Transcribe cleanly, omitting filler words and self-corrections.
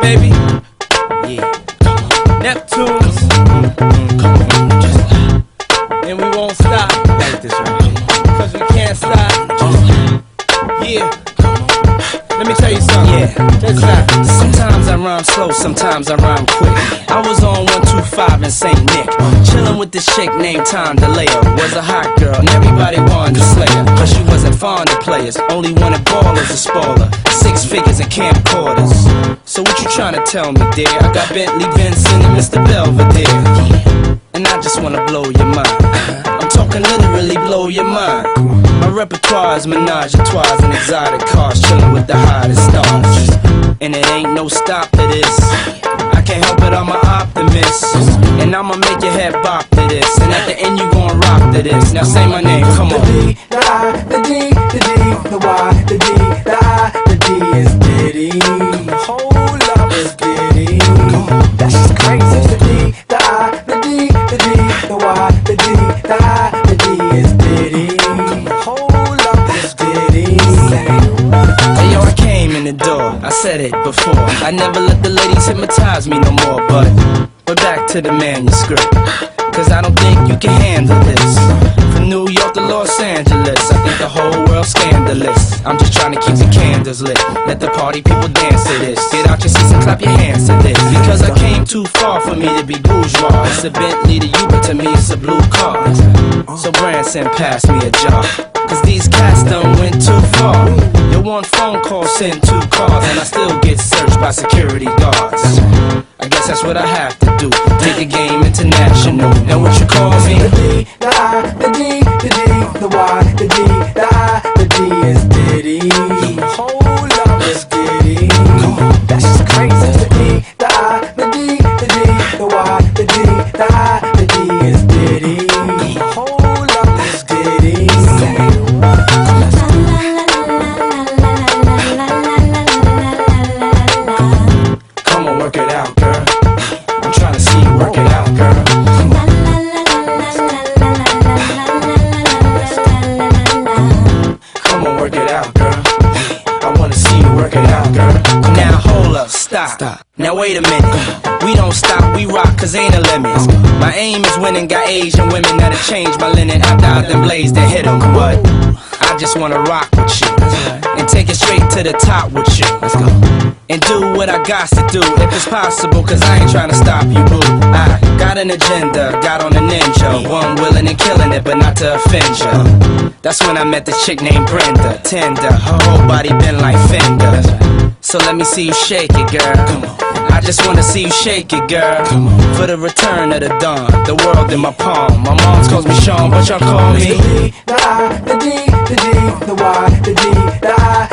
baby. Yeah, Neptune. And we won't stop. Like this right here. Cause we can't stop. Yeah. Let me tell you something. Yeah. Sometimes I rhyme slow, sometimes I rhyme quick. I was on 125 in St. Nick, chillin' with this chick named Tom DeLeo. Was a hot girl, and everybody wanted to slay her. But she wasn't fond of players, only wanted ballers to spoil her. 6 figures and camcorders. So what you tryna tell me, dear? I got Bentley Vincent and Mr. Belvedere, and I just wanna blow your mind. I'm talking literally blow your mind. My repertoire is menage a trois and exotic cars, chillin' with the hottest stars. And it ain't no stop to this. I can't help it, I'm an optimist. And I'ma make your head bop to this. And at the end you gon' rock to this. Now say my name, come on. The D, the I, the D, the D, the Y, the D, the I, the D is Diddy. Hold up, it's Diddy. That's just crazy. The D, the I, the D, the D, the Y, the D, the I, the D is Diddy. Hold up, it's Diddy. Hey yo, I came in the door, I said it before. I never let the ladies hypnotize me no more. But back to the manuscript, cause I don't think you can handle this. From New York to Los Angeles, I think the whole world's scandalous. I'm just trying to keep the candles lit, let the party people dance to this. Get out your seats and clap your hands to this. Because I came too far for me to be bourgeois. It's a Bentley to you, but to me it's a blue car. So Branson, pass me a jar, cause these cats done went too far. Your one phone call sent 2 cars, and I still get searched by security guards. I guess that's what I have to do, take the game international. Now what you call me? The D, the I, the D, the D, the Y, the D, the I, the D is Diddy. Hold up, it's Diddy. That's just crazy. The D, the I, the D, the D, the Y, the D, the I, the D is Diddy. Hold up, it's Diddy. Come on, work it out, girl. I'm trying to see you work it out, girl. Come on. Come on, work it out, girl. I wanna see you work it out, girl. Now hold up, stop. Now wait a minute. We don't stop, we rock, cause ain't a limit. My aim is winning, got Asian women that'll change my linen after I done blazed and hit 'em. But I just wanna rock with you and take it straight to the top with you. Let's go. And do what I got to do, if it's possible, cause I ain't trying to stop you, boo. I got an agenda, got on a ninja, one willing and killing it, but not to offend ya. That's when I met this chick named Brenda, tender, her whole body been like Fender. So let me see you shake it, girl. I just wanna see you shake it, girl. For the return of the dawn, the world in my palm. My mom's calls me Sean, but y'all call me The D, the I, the D, the D, the Y, the D, the I,